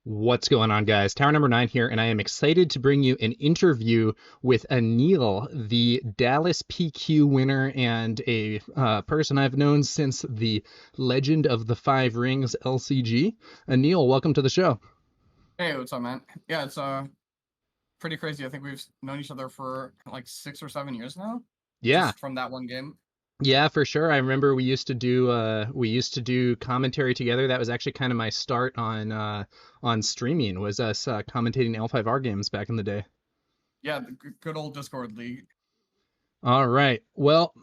What's going on, guys? Tower number 9 here, and I am excited to bring you an interview with Aneil, the Dallas PQ winner and a person I've known since the Legend of the Five Rings LCG. Aneil, welcome to the show. Hey, what's up, man? Yeah, it's pretty crazy. I think we've known each other for like 6 or 7 years now, Yeah, just from that one game. yeah, for sure. I remember we used to do commentary together. That was actually kind of my start on streaming, was us commentating L5R games back in the day. Yeah, the good old Discord league. All right. Well,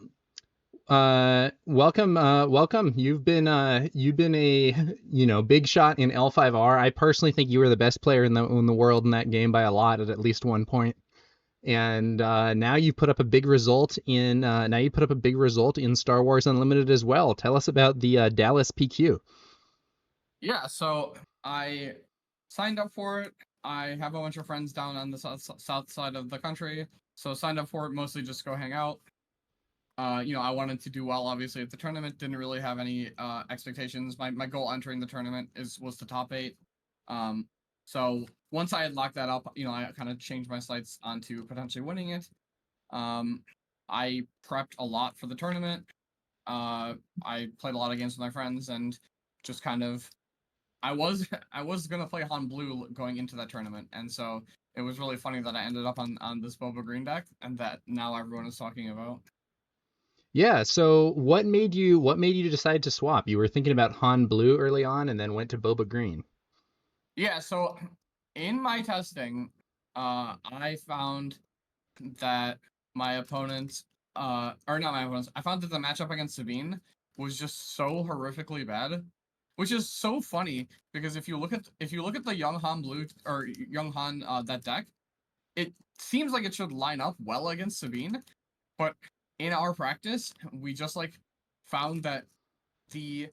welcome. You've been a big shot in L5R. I personally think you were the best player in the world in that game by a lot at least one point. And now you put up a big result in Star Wars Unlimited as well. Tell us about the Dallas PQ. Yeah, so I signed up for it. I have a bunch of friends down on the south side of the country, so signed up for it mostly just to go hang out. I wanted to do well, obviously, at the tournament. Didn't really have any expectations. My goal entering the tournament was to top 8. So once I had locked that up, I kind of changed my sights onto potentially winning it. I prepped a lot for the tournament. I played a lot of games with my friends and just kind of I was I was gonna play Han Blue going into that tournament, and so it was really funny that I ended up on this Boba Green deck, and that now everyone is talking about. Yeah, so what made you decide to swap? You were thinking about Han Blue early on and then went to Boba Green. Yeah, so in my testing, I found that my opponents, or not my opponents, I found that the matchup against Sabine was just so horrifically bad, which is so funny because if you look at the Young Han Blue or Young Han that deck, it seems like it should line up well against Sabine, but in our practice, we just like found that the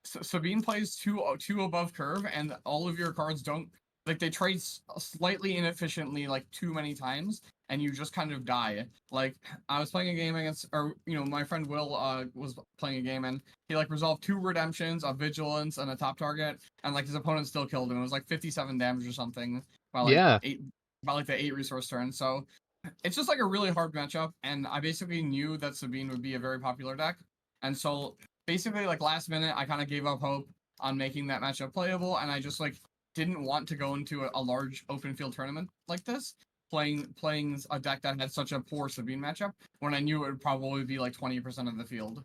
Sabine plays two above curve, and all of your cards don't like they trade slightly inefficiently like too many times, and you just kind of die. Like I was playing a game against, or my friend Will was playing a game, and he like resolved 2 redemptions, a vigilance, and a top target, and like his opponent still killed him. It was like 57 damage or something by like Yeah, 8 by like the 8 resource turn. So it's just like a really hard matchup, and I basically knew that Sabine would be a very popular deck, and so basically like last minute I kind of gave up hope on making that matchup playable, and I just like didn't want to go into a large open field tournament like this playing a deck that had such a poor Sabine matchup when I knew it would probably be like 20% of the field.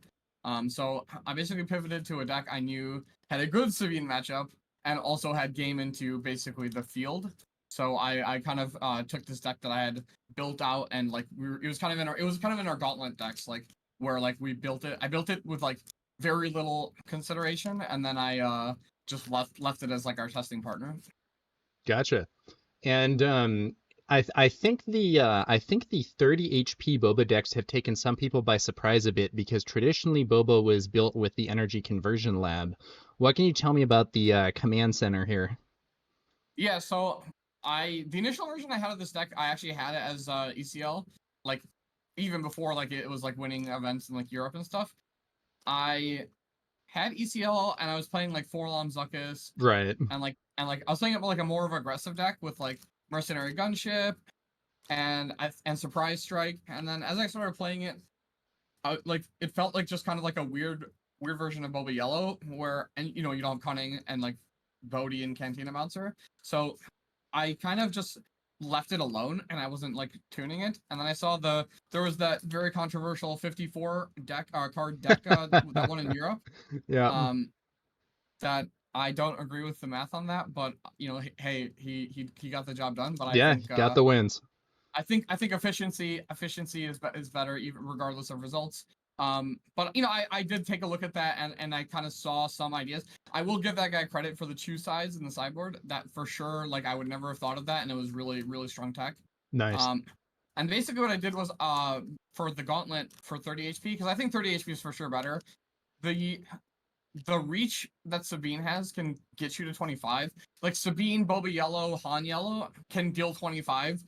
So I basically pivoted to a deck I knew had a good Sabine matchup and also had game into basically the field. So I kind of took this deck that I had built out, and like it was kind of in our gauntlet decks, like where like I built it with like very little consideration, and then I just left it as like our testing partner. gotcha. And I think the 30 HP Boba decks have taken some people by surprise a bit because traditionally Boba was built with the Energy Conversion Lab. What can you tell me about the command center here? Yeah, so the initial version I had of this deck, I actually had it as ECL, like even before like it was like winning events in like Europe and stuff. I had ECL and I was playing like Forlom Zuckuss, Right. and I was playing it like a more of aggressive deck with like Mercenary Gunship and Surprise Strike. And then as I started playing it, like it felt like just kind of like a weird version of Boba Yellow, where and you don't have Cunning and like Bodhi and Cantina Bouncer. So I kind of just left it alone, and I wasn't like tuning it. And then I saw there was that very controversial 54 deck card deck that one in Europe. Yeah. Um, that I don't agree with the math on that, but hey, he got the job done. But Yeah, got the wins. I think efficiency is better even regardless of results. But I did take a look at that, and I kind of saw some ideas. I will give that guy credit for the choose sides in the sideboard. That for sure, like I would never have thought of that, and it was really really strong tech. Nice. Um, and basically what I did was for the gauntlet for 30 HP, because I think 30 HP is for sure better. The the reach that Sabine has can get you to 25. Like Sabine, Boba Yellow, Han Yellow can deal 25,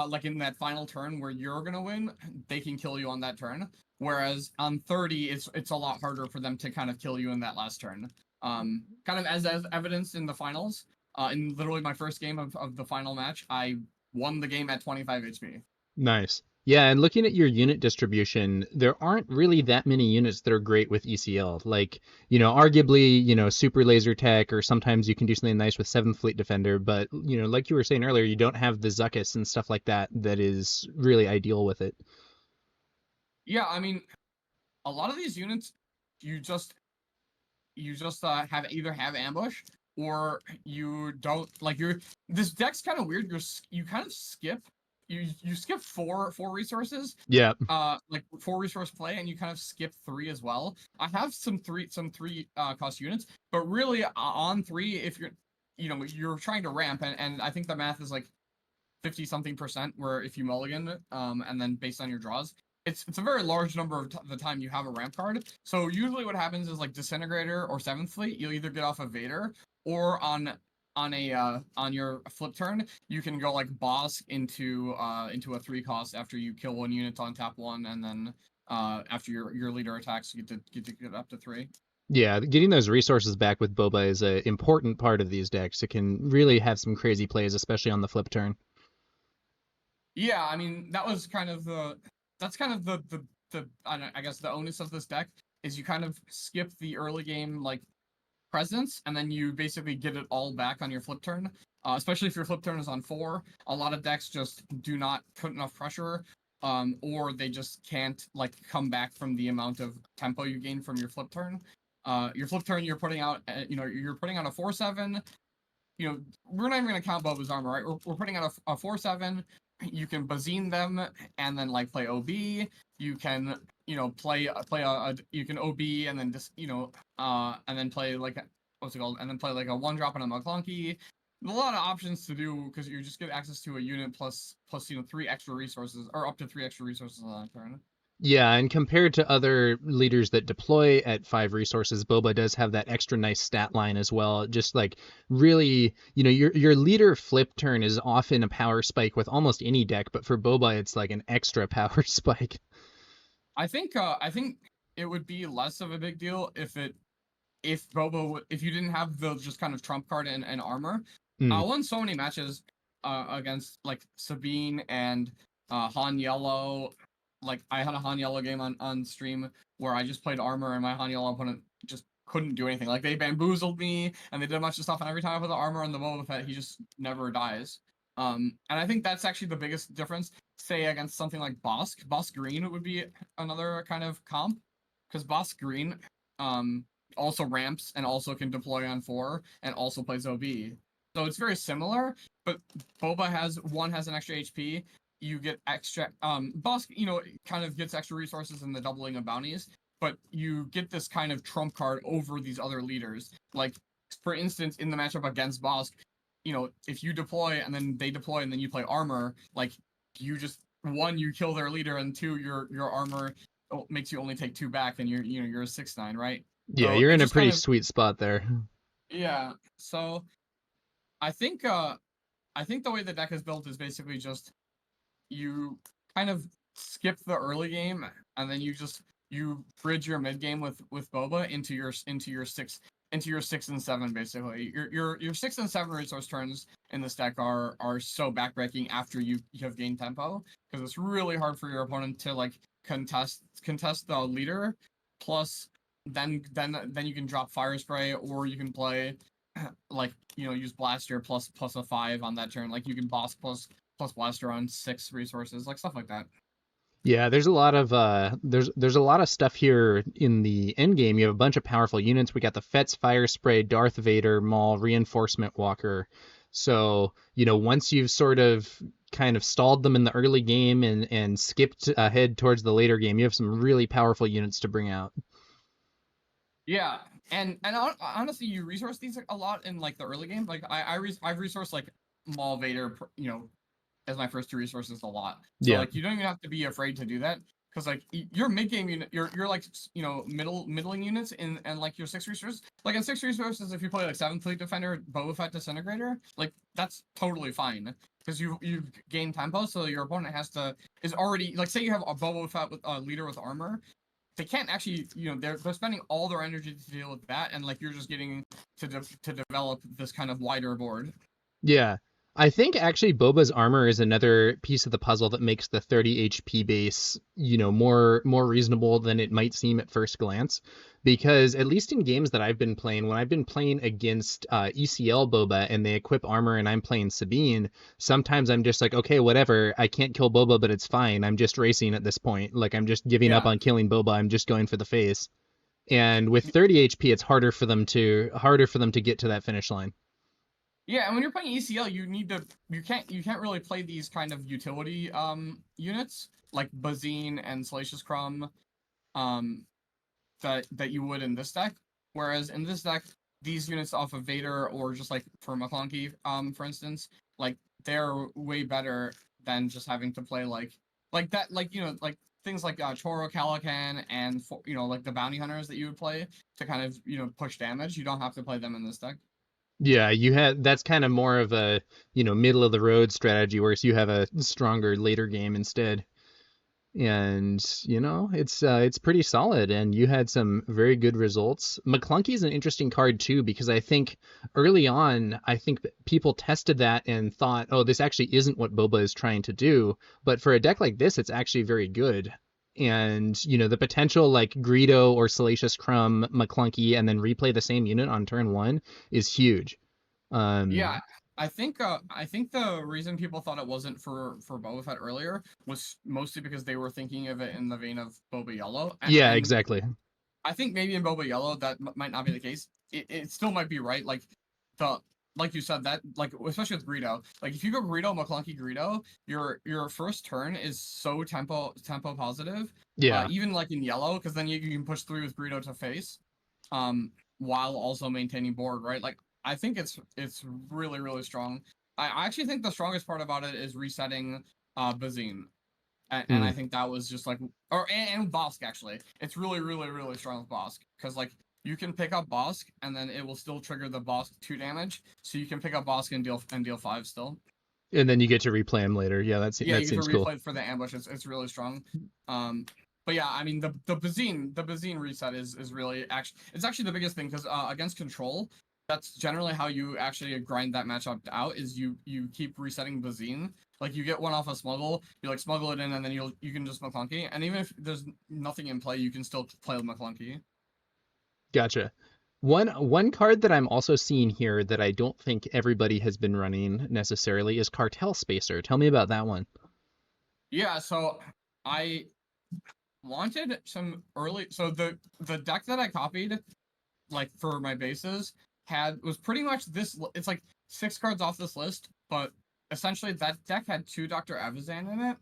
like in that final turn where you're gonna win, they can kill you on that turn. Whereas on 30, it's a lot harder for them to kind of kill you in that last turn. Kind of as evidenced in the finals. In literally my first game of the final match, I won the game at 25 HP. Nice. Yeah, and looking at your unit distribution, there aren't really that many units that are great with ECL. Like, arguably, Super Laser Tech, or sometimes you can do something nice with Seventh Fleet Defender, but, like you were saying earlier, you don't have the Zuckuss and stuff like that that is really ideal with it. Yeah, I mean, a lot of these units, you just have either have ambush or you don't like this deck's kind of weird. You kind of skip you skip four resources, Yeah. like 4 resource play, and you kind of skip 3 as well. I have some three cost units, but really on 3, if you're trying to ramp, and I think the math is like 50 something percent, where if you mulligan, and then based on your draws, it's a very large number of the time you have a ramp card. So usually what happens is like Disintegrator or Seventh Fleet, you'll either get off of Vader, or on your flip turn, you can go like Bosk into a 3 cost after you kill 1 unit on tap 1, and then after your leader attacks, you get to get up to 3. Yeah, getting those resources back with Boba is an important part of these decks. It can really have some crazy plays, especially on the flip turn. Yeah, I mean, that's kind of the I guess the onus of this deck is you kind of skip the early game like presence, and then you basically get it all back on your flip turn. Especially if your flip turn is on 4, a lot of decks just do not put enough pressure, or they just can't like come back from the amount of tempo you gain from your flip turn. Your flip turn, you're putting out, you're putting out a 4/7. We're not even gonna count Boba's armor, right? We're putting out a 4/7. You can Bazine them and then like play OB. You can play you can OB and then just and then play like what's it called, and then play like a 1-drop and a McClunky. There's a lot of options to do because you just get access to a unit plus 3 extra resources, or up to 3 extra resources on that turn. Yeah, and compared to other leaders that deploy at 5 resources, Boba does have that extra nice stat line as well. Just like really, your leader flip turn is often a power spike with almost any deck, but for Boba, it's like an extra power spike. I think it would be less of a big deal if you didn't have the just kind of trump card and armor. Mm. I won so many matches against like Sabine and Han Yellow. Like I had a Han Yellow game on stream where I just played armor, and my Han Yellow opponent just couldn't do anything. Like they bamboozled me and they did a bunch of stuff, and every time I put the armor on the Boba Fett, he just never dies. And I think that's actually the biggest difference, say, against something like Bosk. Bosk Green would be another kind of comp, because Bosk Green also ramps and also can deploy on 4 and also plays OB. So it's very similar, but Boba has an extra HP. You get extra Bosk, kind of gets extra resources in the doubling of bounties, but you get this kind of trump card over these other leaders. Like, for instance, in the matchup against Bosk, if you deploy and then they deploy and then you play armor, like you just, 1, you kill their leader, and 2, your armor makes you only take 2 back, and you're a 6/9, right? Yeah, So you're it in a just pretty kind of, sweet spot there. yeah. So I think the way the deck is built is basically just you kind of skip the early game, and then you bridge your mid game with Boba into your 6 and 7 basically. Your 6 and 7 resource turns in this deck are so backbreaking after you have gained tempo, because it's really hard for your opponent to like contest the leader. Plus, then you can drop Fire Spray, or you can play like use Blaster plus a 5 on that turn. Like you can boss plus Blaster on 6 resources, like stuff like that. Yeah, there's a lot of there's a lot of stuff here in the end game. You have a bunch of powerful units. We got the Fett's Fire Spray, Darth Vader, Maul, Reinforcement Walker. So, once you've sort of kind of stalled them in the early game and skipped ahead towards the later game, you have some really powerful units to bring out. Yeah, and honestly, you resource these a lot in like the early game. Like I've resourced like Maul, Vader, as my first 2 resources a lot. So Yeah. like you don't even have to be afraid to do that, because like your mid game unit, you're like middling units in, and like your 6 resources. Like in 6 resources, if you play like 7th Fleet Defender, Boba Fett, Disintegrator, like that's totally fine, because you've gained tempo. So your opponent is already, like, say you have a Boba Fett with a leader with armor. they can't actually, they're spending all their energy to deal with that, and like you're just getting to develop this kind of wider board. Yeah. I think actually Boba's armor is another piece of the puzzle that makes the 30 HP base, more reasonable than it might seem at first glance. Because at least in games that I've been playing, when I've been playing against ECL Boba and they equip armor and I'm playing Sabine, sometimes I'm just like, okay, whatever. I can't kill Boba, but it's fine. I'm just racing at this point. Like I'm just giving up Yeah. on killing Boba. I'm just going for the face. And with 30 HP, it's harder for them to get to that finish line. Yeah, and when you're playing ECL, you can't really play these kind of utility units like Bazine and Salacious Crumb that you would in this deck. Whereas in this deck, these units off of Vader or just like for McClunky, for instance, like they're way better than just having to play like that, like things like Choro Calican and like the bounty hunters that you would play to kind of push damage. You don't have to play them in this deck. Yeah, that's kind of more of a, middle of the road strategy, whereas you have a stronger later game instead. And, it's pretty solid and you had some very good results. McClunky is an interesting card too, because I think early on, people tested that and thought, oh, this actually isn't what Boba is trying to do. But for a deck like this, it's actually very good. And, the potential like Greedo or Salacious Crumb, McClunky, and then replay the same unit on turn one is huge. Yeah, I think the reason people thought it wasn't for Boba Fett earlier was mostly because they were thinking of it in the vein of Boba Yellow. Yeah, And exactly. I think maybe in Boba Yellow that might not be the case. It still might be right. Like you said, that like especially with Greedo, like if you go Greedo McClunky Greedo, your first turn is so tempo positive. Yeah. Even like in Yellow, because then you can push through with Greedo to face, while also maintaining board, right? Like I think it's really really strong. I actually think the strongest part about it is resetting Bazine. And I think that was just like, and Bosk actually, it's really, really, really strong with Bosk because like you can pick up Bosk and then it will still trigger the Bosk 2 damage, so you can pick up Bosk and deal 5 still. And then you get to replay him later. Yeah, Yeah, that you get to seems cool. replay it for the ambush. It's really strong. But yeah, I mean the Bazine reset is really actually the biggest thing because against control, that's generally how you actually grind that matchup out. Is you keep resetting Bazine. Like you get one off a smuggle, you like smuggle it in, and then you can just McClunky. And even if there's nothing in play, you can still play with McClunky. Gotcha. One card that I'm also seeing here that I don't think everybody has been running necessarily is Cartel Spacer. Tell me about that one. Yeah, so I wanted some early. So the deck that I copied, like for my bases, was pretty much this. It's like 6 cards off this list, but essentially that deck had 2 Dr. Avazan in it,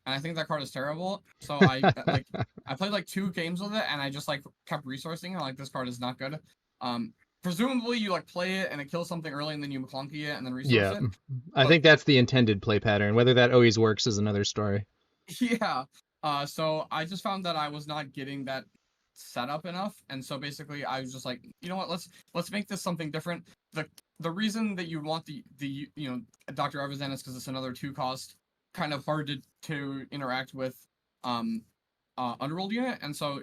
and I think that card is terrible. So I played like 2 games with it, and I just like kept resourcing, and like this card is not good. Presumably you like play it and it kills something early, and then you McClunky it and then resource Yeah, it. I But think that's the intended play pattern. Whether that always works is another story. yeah, so I just found that I was not getting that setup enough, and so basically I was just like, you know what, let's make this something different. The reason that you want the Dr. Avazan is because it's another 2 cost, kind of hard to interact with Underworld unit, and so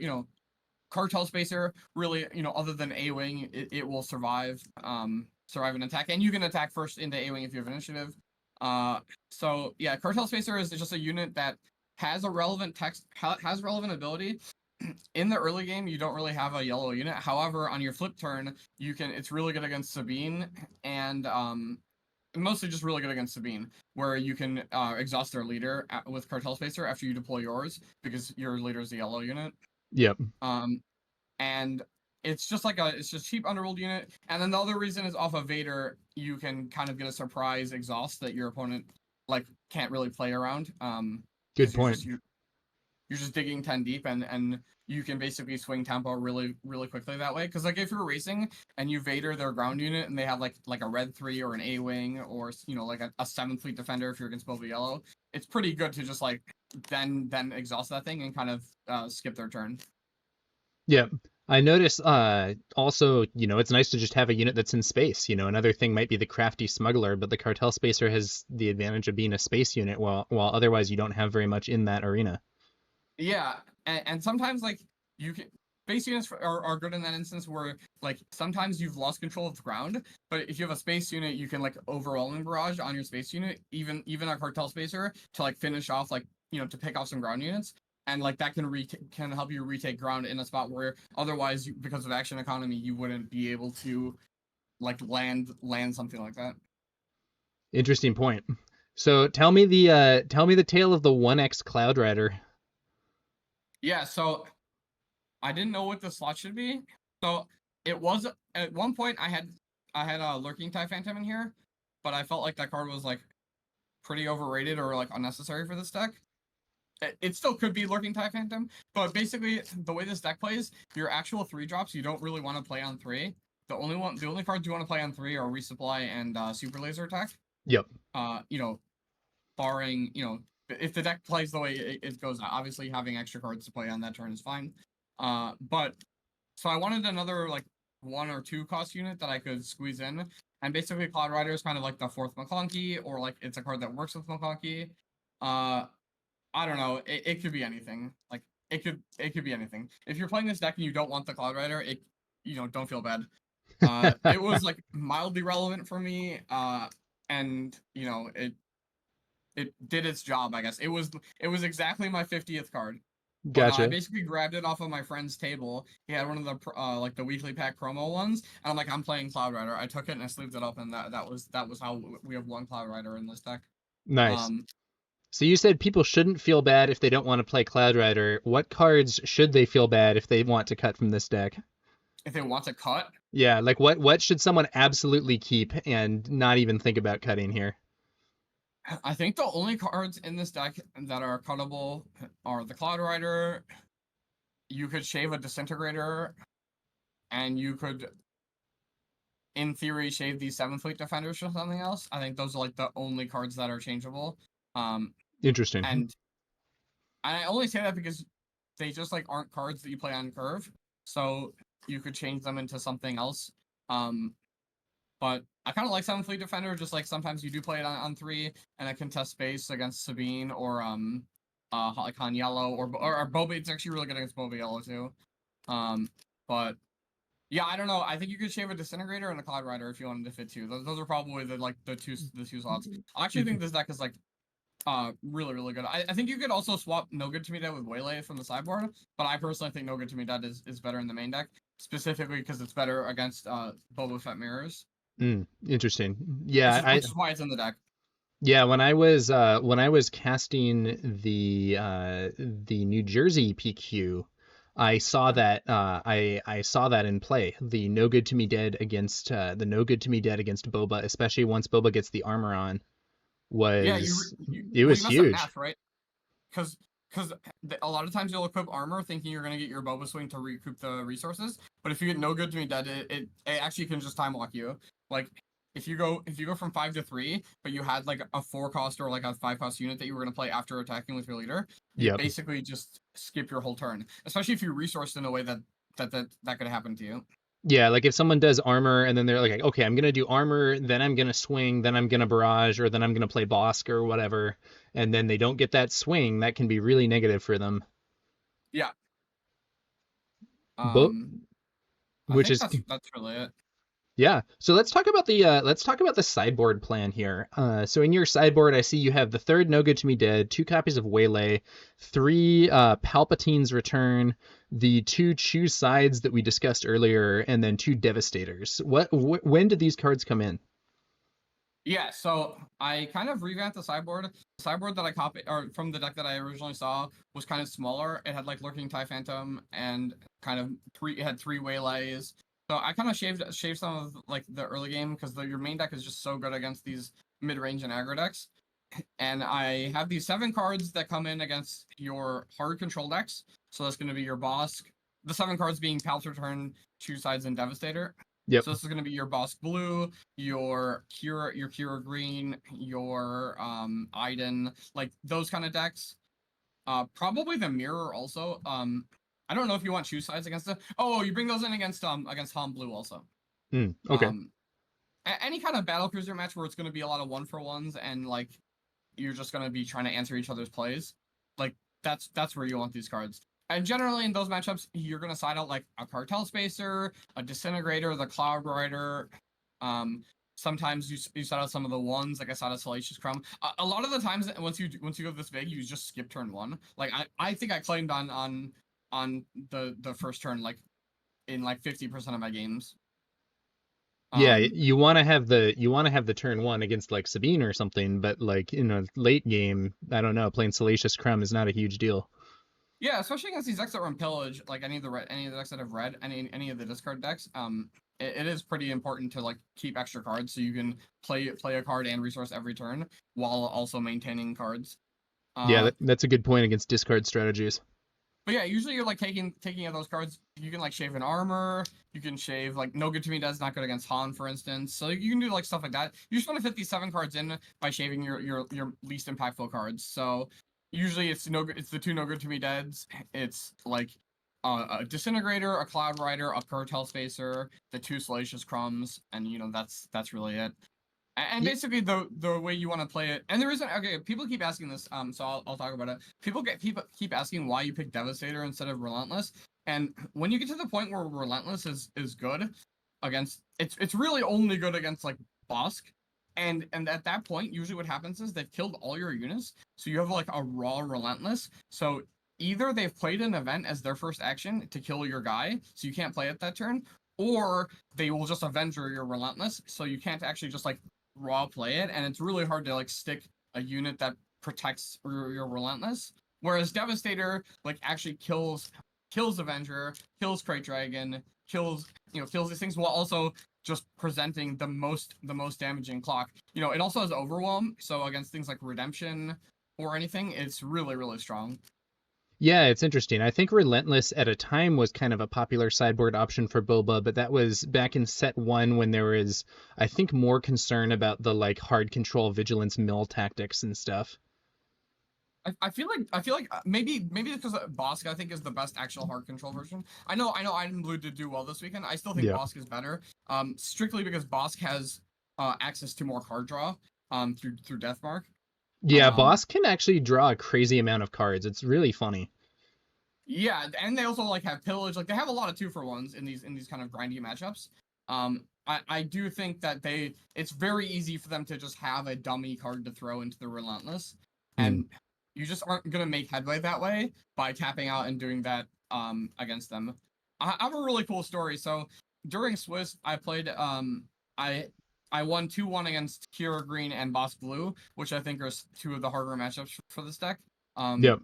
Cartel Spacer really, other than A-Wing, it will survive an attack, and you can attack first into A-Wing if you have initiative. So yeah, Cartel Spacer is just a unit that has a relevant has relevant ability. In the early game, you don't really have a yellow unit. However, on your flip turn, it's really good against Sabine, and mostly just really good against Sabine, where you can exhaust their leader with Cartel Spacer after you deploy yours, because your leader is the yellow unit. Yep. And it's just cheap underworld unit. And then the other reason is off of Vader, you can kind of get a surprise exhaust that your opponent like can't really play around. Good point. You're just digging 10 deep, and you can basically swing tempo really, really quickly that way. Because like if you're racing and you Vader their ground unit and they have like a red 3 or an A-Wing or like a 7th fleet defender if you're against Boba Yellow, it's pretty good to just like then exhaust that thing and kind of skip their turn. Yeah. I notice also, it's nice to just have a unit that's in space. Another thing might be the crafty smuggler, but the Cartel Spacer has the advantage of being a space unit while otherwise you don't have very much in that arena. Yeah, and sometimes like you can space units are good in that instance where like sometimes you've lost control of the ground, but if you have a space unit, you can like overwhelming barrage on your space unit, even a cartel spacer to like finish off like to pick off some ground units. And like that can help you retake ground in a spot where otherwise, because of action economy, you wouldn't be able to like land something like that. Interesting point. So tell me the tale of the 1x Cloud Rider. Yeah, so I didn't know what the slot should be. So it was at one point I had a Lurking TIE Phantom in here, but I felt like that card was like pretty overrated or like unnecessary for this deck. It still could be Lurking TIE Phantom, but basically the way this deck plays, your actual 3-drops you don't really want to play on 3. The only cards you want to play on 3 are Resupply and Super Laser Attack. Yep. Barring if the deck plays the way it goes, obviously having extra cards to play on that turn is fine. But so I wanted another like 1 or 2 cost unit that I could squeeze in, and basically Cloud Rider is kind of like the 4th McClunky, or like it's a card that works with McClunky. I don't know. It could be anything. Like it could be anything. If you're playing this deck and you don't want the Cloud Rider, don't feel bad. It was like mildly relevant for me. And it did its job, I guess. It was exactly my 50th card. Gotcha. I basically grabbed it off of my friend's table. He had one of the like the weekly pack promo ones, and I'm like, I'm playing Cloud Rider. I took it and I sleeved it up, and that was how we have one Cloud Rider in this deck. Nice. So you said people shouldn't feel bad if they don't want to play Cloud Rider. What cards should they feel bad if they want to cut from this deck? If they want to cut? Yeah, like what should someone absolutely keep and not even think about cutting here? I think the only cards in this deck that are cuttable are the Cloud Rider. You could shave a Disintegrator, and you could, in theory, shave these 7th Fleet Defenders or something else. I think those are like the only cards that are changeable. Interesting. And I only say that because they just like aren't cards that you play on curve, so you could change them into something else. But I kind of like 7th Fleet Defender, just like sometimes you do play it on 3 and it can test space against Sabine or like Han Yellow or Boba. It's actually really good against Boba Yellow too. But yeah, I don't know. I think you could shave a Disintegrator and a Cloud Rider if you wanted to fit 2. Those are probably the two slots. I actually think this deck is like really, really good. I think you could also swap No Good to Me Dead with Waylay from the sideboard, but I personally think No Good to Me Dead is better in the main deck, specifically because it's better against Boba Fett mirrors. Interesting. Yeah, which is why it's in the deck. Yeah, when I was casting the New Jersey PQ, I saw that I saw that in play. The No Good to Me Dead against Boba, especially once Boba gets the armor on, was huge. Math, right? Because a lot of times you'll equip armor thinking you're gonna get your Boba swing to recoup the resources, but if you get No Good to Me Dead, it actually can just time lock you. Like if you go from 5 to 3, but you had like a 4 cost or like a 5 cost unit that you were gonna play after attacking with your leader, you basically just skip your whole turn. Especially if you resourced in a way that could happen to you. Yeah, like if someone does armor and then they're like, okay, I'm gonna do armor, then I'm gonna swing, then I'm gonna barrage, or then I'm gonna play Bosk or whatever, and then they don't get that swing, that can be really negative for them. Yeah. Which is that's really it. Yeah. So let's talk about the sideboard plan here. So in your sideboard, I see you have the 3rd No Good to Me Dead, 2 copies of Waylay, 3 Palpatine's Return, the 2 Choose Sides that we discussed earlier, and then 2 Devastators. When did these cards come in? Yeah, so I kind of revamped the sideboard. The sideboard that I copied, or from the deck that I originally saw, was kind of smaller. It had like Lurking TIE Phantom and it had 3 Waylays. So I kind of shaved some of like the early game because your main deck is just so good against these mid-range and aggro decks. And I have these 7 cards that come in against your hard control decks. So that's going to be your Bosk. The 7 cards being Pal's Return, Choose Sides, and Devastator. Yep. So this is going to be your Bosk Blue, your Kira Green, your Iden, like those kind of decks. Probably the Mirror also. I don't know if you want Choose Sides against it. Oh, you bring those in against Han Blue also. Okay. Any kind of battle cruiser match where it's going to be a lot of 1-for-1s and like you're just going to be trying to answer each other's plays. Like that's where you want these cards. And generally in those matchups, you're gonna side out like a Cartel Spacer, a Disintegrator, the Cloud Rider. Sometimes you side out some of the ones, like I side out Salacious Crumb. A lot of the times, once you go this big, you just skip turn 1. Like I think I claimed on the first turn, like in like 50% of my games. Yeah, Um, you want to have the turn 1 against like Sabine or something, but like in a late game, I don't know, playing Salacious Crumb is not a huge deal. Yeah, especially against these decks that run pillage, like any of the decks that have red, any of the discard decks. It is pretty important to like keep extra cards so you can play a card and resource every turn while also maintaining cards. Yeah, Uh, that's a good point against discard strategies. but yeah, usually you're like taking of those cards. You can like shave an armor. You can shave like No Good to Me Dead's not good against Han, for instance. So you can do like stuff like that. You just want to fit these 7 cards in by shaving your least impactful cards. So usually it's the 2 No Good to Me Deads. It's like a Disintegrator, a Cloud Rider, a Cartel Spacer, the 2 Salacious Crumbs, and that's really it. And Ye- basically the way you want to play it, and there isn't okay. People keep asking this, so I'll talk about it. People keep asking why you pick Devastator instead of Relentless, and when you get to the point where Relentless is good against, it's really only good against like Bosk, and at that point usually what happens is they've killed all your units, so you have like a raw Relentless. So either they've played an event as their first action to kill your guy, so you can't play it that turn, or they will just Avenger your Relentless, so you can't actually just like raw play it, and it's really hard to like stick a unit that protects your Relentless. Whereas Devastator like actually kills Avenger, kills Crate Dragon, kills these things while also just presenting the most damaging clock. It also has Overwhelm, so against things like Redemption or anything, it's really strong. Yeah, it's interesting. I think Relentless at a time was kind of a popular sideboard option for Boba, but that was back in set 1 when there was, I think, more concern about the like hard control vigilance mill tactics and stuff. I feel like maybe because Bosk I think is the best actual hard control version. I know Iron Blue did do well this weekend. I still think Yeah. Bosk is better. Strictly because Bosk has access to more card draw through Deathmark. Yeah, Um Boss can actually draw a crazy amount of cards. It's really funny. yeah, and they also like have pillage. Like they have a lot of 2-for-1s in these kind of grindy matchups. I do think that it's very easy for them to just have a dummy card to throw into the Relentless, Hmm. and you just aren't gonna make headway that way by tapping out and doing that against them. I have a really cool story. So during Swiss, I played I I won 2-1 against Kira Green and Boss Blue, which I think are 2 of the harder matchups for this deck. Yep.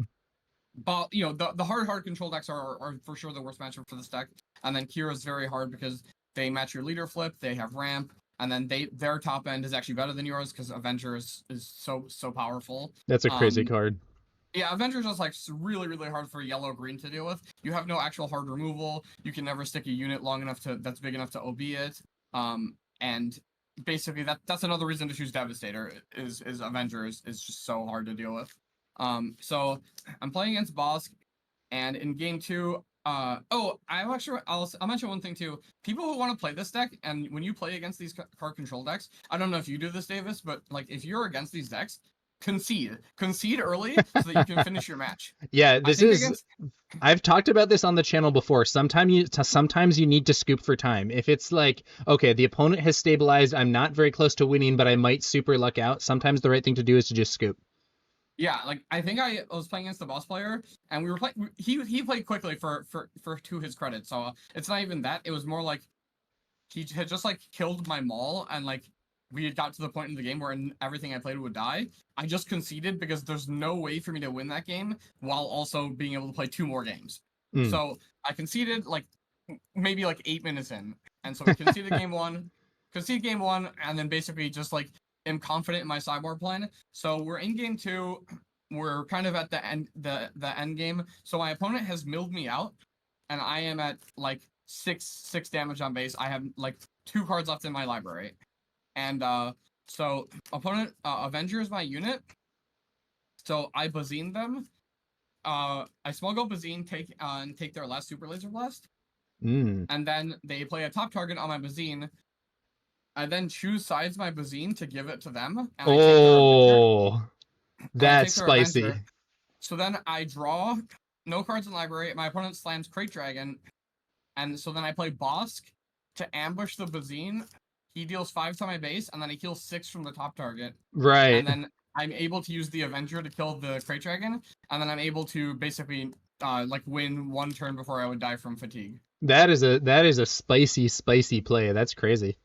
But the hard control decks are for sure the worst matchup for this deck. And then Kira's very hard because they match your leader flip, they have ramp, and then their top end is actually better than yours because Avenger is so powerful. That's a crazy Um card. yeah, Avenger's just like really hard for yellow green to deal with. You have no actual hard removal. You can never stick a unit long enough that's big enough to OB it. And basically that's another reason to choose Devastator is Avenger is just so hard to deal with. So I'm playing against Bosk, and in game 2, I'll mention one thing too. People who want to play this deck, and when you play against these card control decks, I don't know if you do this, Davis, but like if you're against these decks, concede early so that you can finish your match. Yeah, I this think is against I've talked about this on the channel before. Sometimes you need to scoop for time. If it's like, okay, the opponent has stabilized, I'm not very close to winning, but I might super luck out. Sometimes the right thing to do is to just scoop. Yeah, like I think I was playing against the boss player, and we were playing. He played quickly for to his credit, so it's not even that. It was more like he had just like killed my maul, and like we had got to the point in the game where everything I played would die. I just conceded because there's no way for me to win that game while also being able to play 2 more games. Mm. So I conceded like maybe like 8 minutes in, and so we conceded game one, and then basically just like am confident in my sideboard plan. So we're in game 2. We're kind of at the end game. So my opponent has milled me out, and I am at like six damage on base. I have like 2 cards left in my library, and so opponent Avenger is my unit. So I Bazine them. I smuggle Bazine, take their last Super Laser Blast, Mm. and then they play a top target on my Bazine. I then choose sides my Bazine to give it to them, and Oh, I that's take their spicy. Avenger. So then I draw no cards in library. My opponent slams Crate Dragon, and so then I play Bosk to ambush the Bazine. He deals 5 to my base, and then he kills 6 from the top target. Right. And then I'm able to use the Avenger to kill the Crate Dragon, and then I'm able to basically like win 1 turn before I would die from fatigue. That is a spicy play. That's crazy.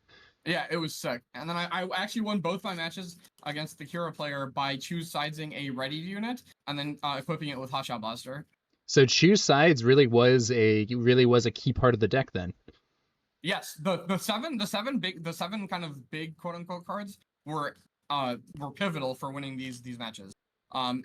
Yeah, it was sick. And then I actually won both my matches against the Kira player by choose sidesing a ready unit and then equipping it with Hotshot Blaster. So choose sides really was a key part of the deck then. Yes, the seven kind of big quote unquote cards were pivotal for winning these matches.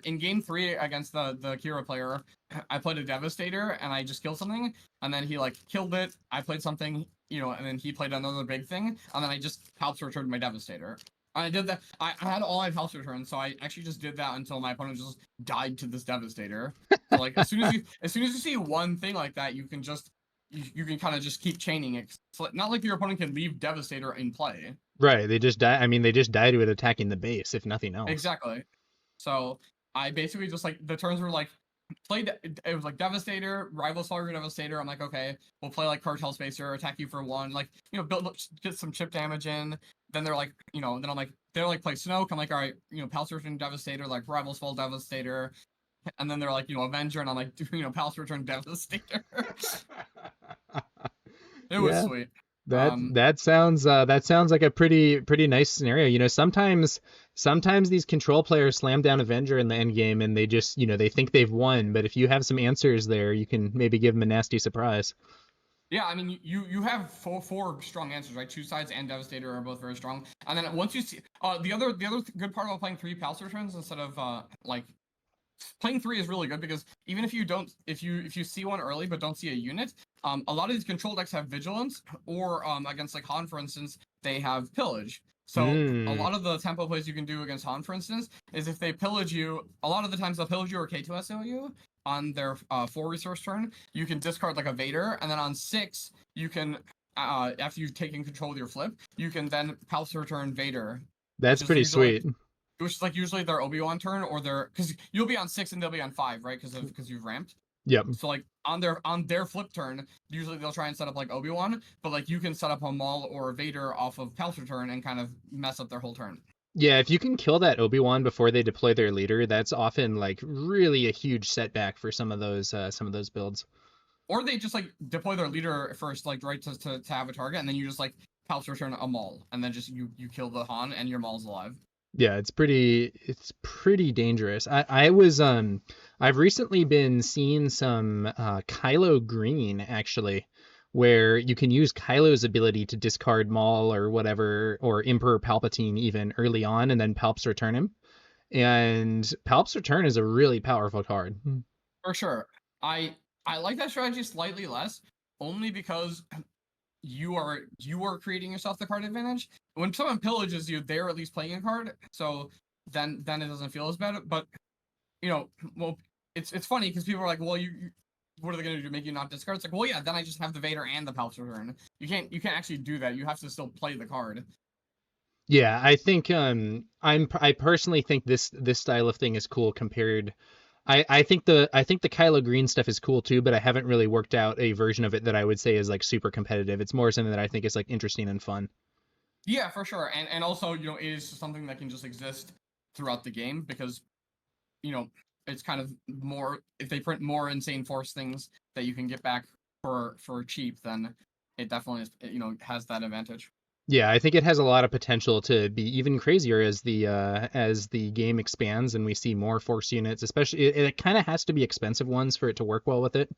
In game 3 against the Kira player, I played a Devastator and I just killed something, and then he like killed it. I played something, and then he played another big thing, and then I just Palps returned my Devastator. I did that. I had all my Palps returns, so I actually just did that until my opponent just died to this Devastator. So like as soon as you see one thing like that, you can just you can kind of just keep chaining it. So not like your opponent can leave Devastator in play. Right. They just die. I mean, they just die to it attacking the base, if nothing else. Exactly. So I basically just like the turns were like played. It was like Devastator, Rival Soldier Devastator. I'm like, okay, we'll play like Cartel Spacer, attack you for 1, like build up, get some chip damage in. Then they're like, then I'm like, they're like play Snoke. I'm like, all right, Pulse Return Devastator, like Rival's Fall Devastator. And then they're like, Avenger, and I'm like, Pulse Return Devastator. It was sweet. That sounds like a pretty nice scenario. Sometimes these control players slam down Avenger in the end game and they just they think they've won, but if you have some answers there, you can maybe give them a nasty surprise. Yeah, I mean, you have four strong answers, right? Choose sides and Devastator are both very strong. And then once you see the other good part about playing 3 Pulse Returns instead of like playing 3 is really good because even if you see one early but don't see a unit, a lot of these control decks have Vigilance, or against like Han, for instance, they have Pillage. So a lot of the tempo plays you can do against Han, for instance, is if they pillage you, a lot of the times they'll pillage you or K2SO you on their 4 resource turn. You can discard like a Vader, and then on 6 you can after you've taken control of your flip, you can then Pulse Return Vader. That's pretty sweet. Which is like usually their Obi-Wan turn, or because you'll be on 6 and they'll be on 5, right? Because you've ramped. Yep. So like on their flip turn, usually they'll try and set up like Obi-Wan, but like you can set up a Maul or a Vader off of Pulse Return and kind of mess up their whole turn. Yeah, if you can kill that Obi-Wan before they deploy their leader, that's often like really a huge setback for some of those builds. Or they just like deploy their leader first, like right to have a target, and then you just like Pulse Return a Maul, and then just you kill the Han and your Maul's alive. Yeah, it's pretty dangerous. I've recently been seeing some Kylo Green actually, where you can use Kylo's ability to discard Maul or whatever, or Emperor Palpatine even early on, and then Palps Return him. And Palps Return is a really powerful card. For sure. I like that strategy slightly less, only because you are creating yourself the card advantage. When someone pillages you, they're at least playing a card, so then it doesn't feel as bad. But well, it's funny because people are like, well, what are they gonna do to make you not discard? It's like, well, yeah, then I just have the Vader and the Pulse Return. You can't actually do that. You have to still play the card. Yeah, I think I personally think this style of thing is cool compared. I think the Kylo Green stuff is cool too, but I haven't really worked out a version of it that I would say is like super competitive. It's more something that I think is like interesting and fun. Yeah, for sure. And also, it is something that can just exist throughout the game because, it's kind of more, if they print more Insane Force things that you can get back for cheap, then it definitely is, has that advantage. Yeah, I think it has a lot of potential to be even crazier as the game expands and we see more Force units. Especially, it kind of has to be expensive ones for it to work well with it.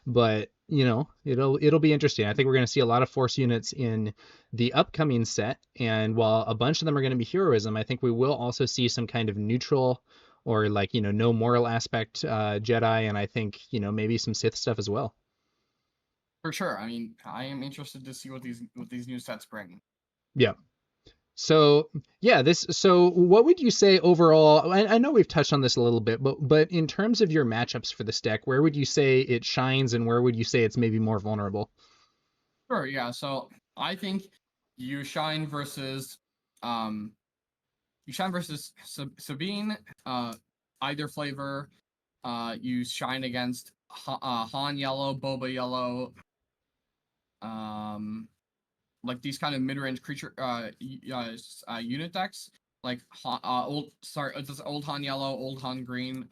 But it'll be interesting. I think we're going to see a lot of Force units in the upcoming set, and while a bunch of them are going to be heroism, I think we will also see some kind of neutral or like no moral aspect Jedi, and I think maybe some Sith stuff as well. For sure. I mean, I am interested to see what these new sets bring. Yeah. So what would you say overall? I know we've touched on this a little bit, but in terms of your matchups for this deck, where would you say it shines and where would you say it's maybe more vulnerable? Sure, yeah. So I think you shine versus Sabine, either flavor. You shine against Han yellow, Boba yellow, like these kind of mid-range creature unit decks, like old Han yellow, old Han green.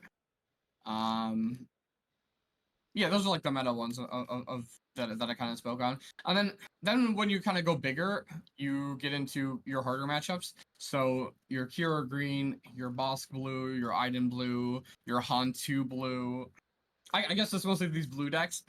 Yeah, those are like the meta ones of that I kind of spoke on. And then when you kind of go bigger, you get into your harder matchups. So your Kira green, your Bosk blue, your Iden blue, your Han 2 blue. I guess it's mostly these blue decks.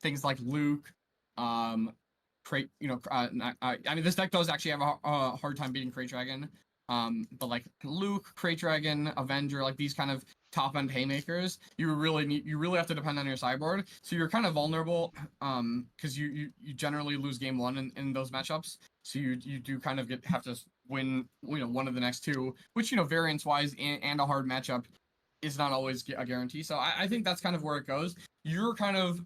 Things like Luke, Crate. I mean, this deck does actually have a hard time beating Crate Dragon. But like Luke, Crate Dragon, Avenger, like these kind of top end haymakers, you really have to depend on your sideboard. So you're kind of vulnerable, because you generally lose game one in those matchups. So you do kind of have to win, one of the next two, which variance wise and a hard matchup is not always a guarantee. So I think that's kind of where it goes. You're kind of,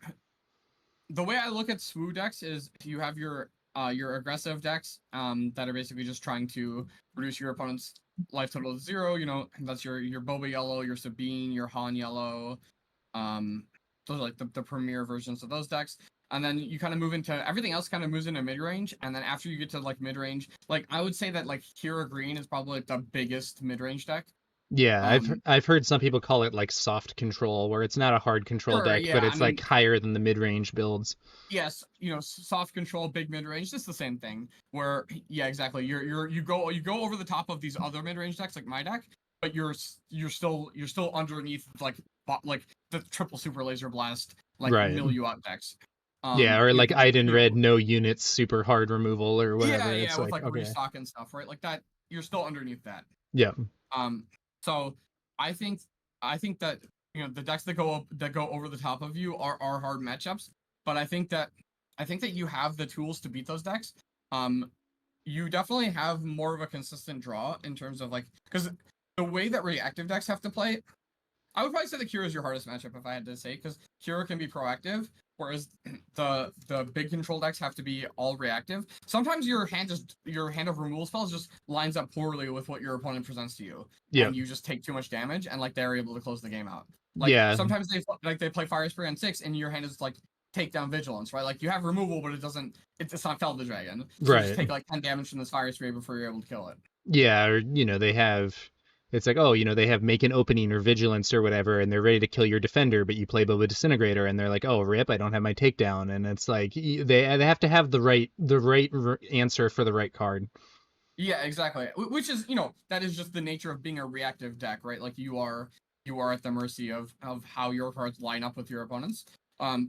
the way I look at SWU decks is you have your aggressive decks that are basically just trying to reduce your opponent's life total to 0. That's your Boba yellow, your Sabine, your Han yellow. Those are like the premier versions of those decks. And then you kind of move into everything else, kind of moves into mid range. And then after you get to like mid range, like I would say that like Kira Green is probably like the biggest mid range deck. Yeah, I've heard some people call it like soft control, where it's not a hard control Sure, deck, but yeah. I it's like mean, higher than the mid-range builds. yes, soft control, big mid range, just the same thing. Where, yeah, exactly. You go over the top of these other mid range decks like my deck, but you're still underneath like the triple super laser blast like Right. mill you out decks. Yeah, or like Because Iden Red, no units, super hard removal or whatever. yeah, It's with like, like okay. restock and stuff, right? Like that, you're still underneath that. Yeah. So I think that the decks that go over the top of you are hard matchups, but I think that you have the tools to beat those decks. You definitely have more of a consistent draw in terms of like, because the way that reactive decks have to play, I would probably say that Kira is your hardest matchup if I had to say, because Kira can be proactive, whereas the big control decks have to be all reactive. Sometimes your hand of removal spells just lines up poorly with what your opponent presents to you, Yeah. and you just take too much damage, and like they're able to close the game out. Like Yeah. sometimes they play Fire Spray on 6, and your hand is like take down vigilance, right? Like you have removal, but it's not Fell the Dragon, so you just Right. take like 10 damage from this Fire Spray before you're able to kill it. Yeah, or they have, it's like, oh, they have make an opening or vigilance or whatever, and they're ready to kill your defender, but you play Boba Disintegrator, and they're like, oh, rip, I don't have my takedown, and it's like they have to have the right answer for the right card. Yeah, exactly. Which is, that is just the nature of being a reactive deck, right? Like you are at the mercy of how your cards line up with your opponents.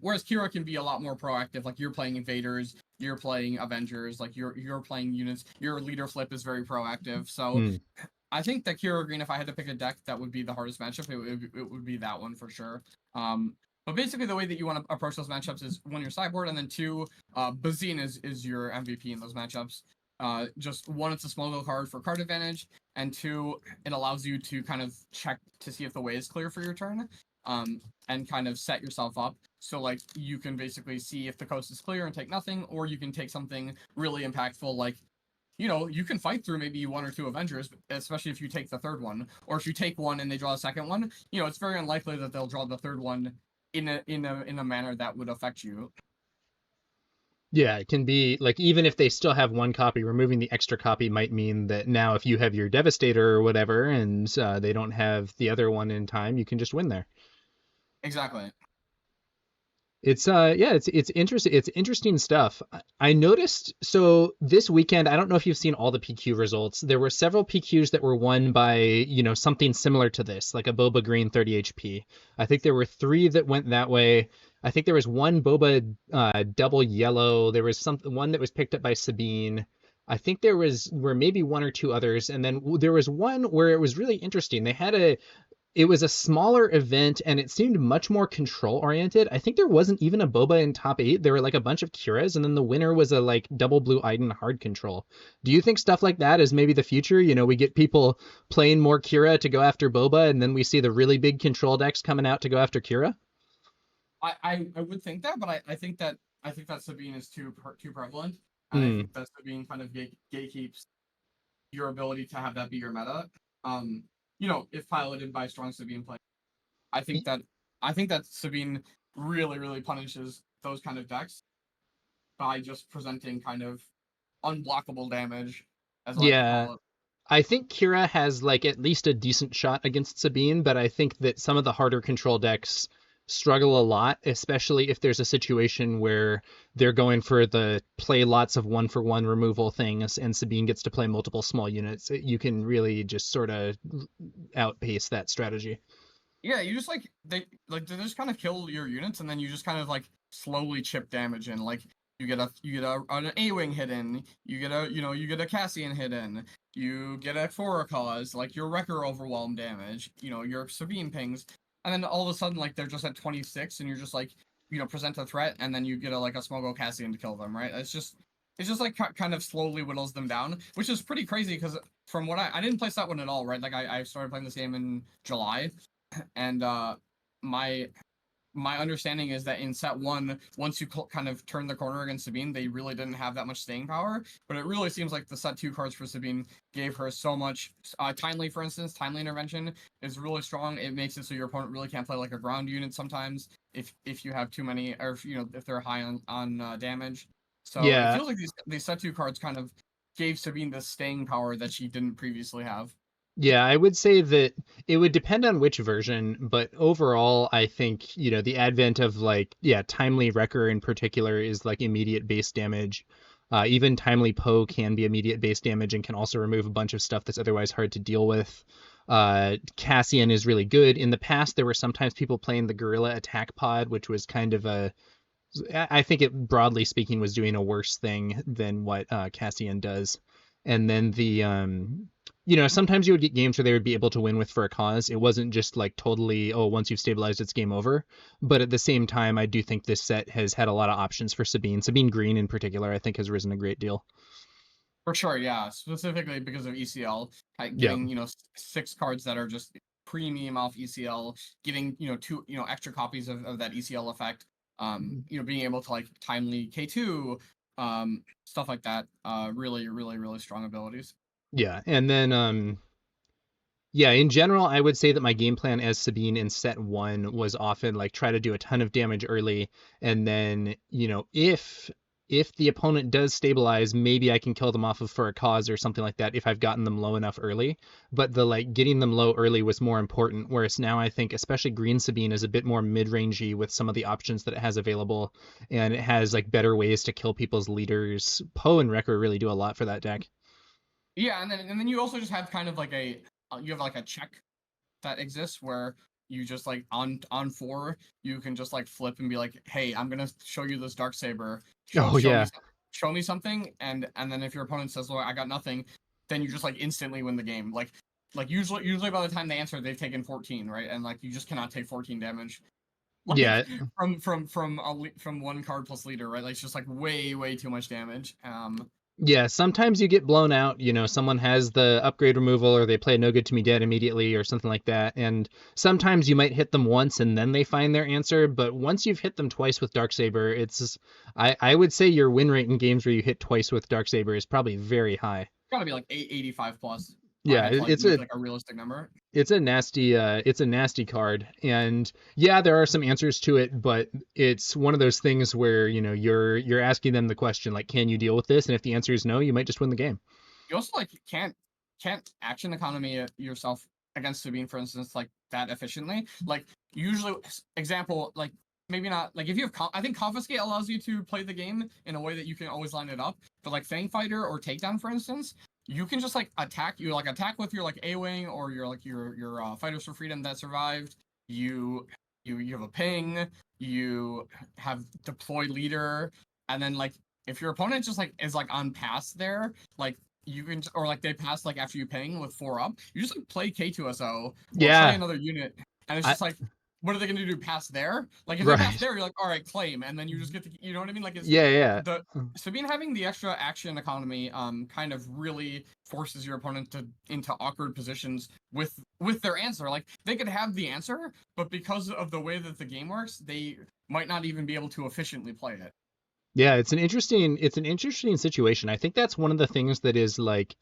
Whereas Kira can be a lot more proactive. Like you're playing invaders, you're playing Avengers, like you're playing units. Your leader flip is very proactive. So Hmm. I think that Kira Green, if I had to pick a deck that would be the hardest matchup, it would be that one for sure. But basically, the way that you want to approach those matchups is one, your sideboard, and then two, Bazine is your MVP in those matchups. Just one, it's a small little card for card advantage, and two, it allows you to kind of check to see if the way is clear for your turn, and kind of set yourself up. So like you can basically see if the coast is clear and take nothing, or you can take something really impactful like you can fight through maybe one or two Avengers, especially if you take the third one, or if you take one and they draw a second one. It's very unlikely that they'll draw the third one in a manner that would affect you. Yeah, it can be like, even if they still have one copy, removing the extra copy might mean that now if you have your Devastator or whatever, and they don't have the other one in time, you can just win there. Exactly. It's yeah, it's interesting. It's interesting stuff. I noticed, so this weekend, I don't know if you've seen all the PQ results. There were several PQs that were won by, something similar to this, like a Boba Green 30 HP. I think there were 3 that went that way. I think there was one Boba double yellow. There was one that was picked up by Sabine. I think were maybe 1 or 2 others, and then there was one where it was really interesting. It was a smaller event, and it seemed much more control oriented. I think there wasn't even a Boba in top 8. There were like a bunch of Kiras, and then the winner was a like double blue Iden hard control. Do you think stuff like that is maybe the future? We get people playing more Kira to go after Boba, and then we see the really big control decks coming out to go after Kira? I would think that, but I think that Sabine is too prevalent, and I Hmm. think that Sabine kind of gatekeeps your ability to have that be your meta. If piloted by strong Sabine play, I think that I think that Sabine really punishes those kind of decks by just presenting kind of unblockable damage, as I like to Yeah, call it. I think Kira has like at least a decent shot against Sabine, but I think that some of the harder control decks struggle a lot, especially if there's a situation where they're going for the play lots of one for one removal things and Sabine gets to play multiple small units. You can really just sort of outpace that strategy. Yeah, you just they just kind of kill your units, and then you just kind of like slowly chip damage in. Like you get an A-wing hidden, you get a Cassian hidden, you get a for a cause, like your Wrecker overwhelm damage, your Sabine pings, and then all of a sudden like they're just at 26, and you're just like present a threat, and then you get a Smogo Cassian to kill them, right? It's just like kind of slowly whittles them down, which is pretty crazy because from what I didn't play that one at all, right? Like I started playing this game in July, and my my understanding is that in set one, once you kind of turn the corner against Sabine, they really didn't have that much staying power. But it really seems like the set two cards for Sabine gave her so much. Timely, for instance, timely intervention is really strong. It makes it so your opponent really can't play like a ground unit sometimes if you have too many, or if they're high on damage. So it Yeah, feels like these set two cards kind of gave Sabine the staying power that she didn't previously have. yeah, I would say that it would depend on which version, but overall, I think, the advent of like, yeah, Timely Wrecker in particular is like immediate base damage. Even Timely Poe can be immediate base damage and can also remove a bunch of stuff that's otherwise hard to deal with. Cassian is really good. In the past, there were sometimes people playing the Gorilla Attack Pod, which was kind of I think it broadly speaking was doing a worse thing than what Cassian does. And then sometimes you would get games where they would be able to win with for a cause. It wasn't just like totally, oh, once you've stabilized, it's game over. But at the same time, I do think this set has had a lot of options for Sabine. Sabine Green in particular, I think has risen a great deal. For sure, yeah. Specifically because of ECL, Yeah. getting six cards that are just premium off ECL, getting two extra copies of that ECL effect. Being able to like timely K2, stuff like that. Really strong abilities. Yeah. And then yeah, in general, I would say that my game plan as Sabine in set one was often like try to do a ton of damage early, and then if the opponent does stabilize, maybe I can kill them off of for a cause or something like that if I've gotten them low enough early. But the like getting them low early was more important. Whereas now I think especially Green Sabine is a bit more mid-rangey with some of the options that it has available, and it has like better ways to kill people's leaders. Poe and Wrecker really do a lot for that deck. Yeah, and then you also just have kind of like you have like a check that exists where you just like on four you can just like flip and be like, hey, I'm gonna show you this dark saber, Oh yeah. show me something, and then if your opponent says, well, I got nothing, then you just like instantly win the game. Like usually by the time they answer, they've taken 14, right? And like you just cannot take 14 damage like Yeah, from one card plus leader, right? Like it's just like way too much damage. Yeah, sometimes you get blown out, someone has the upgrade removal or they play No Good to Me Dead immediately or something like that. And sometimes you might hit them once and then they find their answer, but once you've hit them twice with Darksaber, I would say your win rate in games where you hit twice with Darksaber is probably very high. Gotta be like 85 plus. If I Yeah, had to like it's make a like a realistic number. nasty card. And yeah, there are some answers to it, but it's one of those things where, you're asking them the question like, can you deal with this? And if the answer is no, you might just win the game. You also like can't action economy yourself against Sabine, for instance, like that efficiently. Like usually, example, like maybe not like if you have I think confiscate allows you to play the game in a way that you can always line it up. But like Fang Fighter or Takedown, for instance, you can just like attack with your like A-wing or your fighters for freedom that survived. You have a ping. You have deploy leader, and then like if your opponent just like is like on pass there, like you can, or like they pass like after you ping with 4 up, you just like play K2SO or play Yeah, another unit, and it's I, just like, what are they gonna do? Pass there? Like if they pass right. there, you're like, all right, claim, and then you just get to, you know what I mean? Like it's Yeah, the Sabine having the extra action economy, kind of really forces your opponent into awkward positions with their answer. Like they could have the answer, but because of the way that the game works, they might not even be able to efficiently play it. Yeah, it's an interesting situation. I think that's one of the things that is like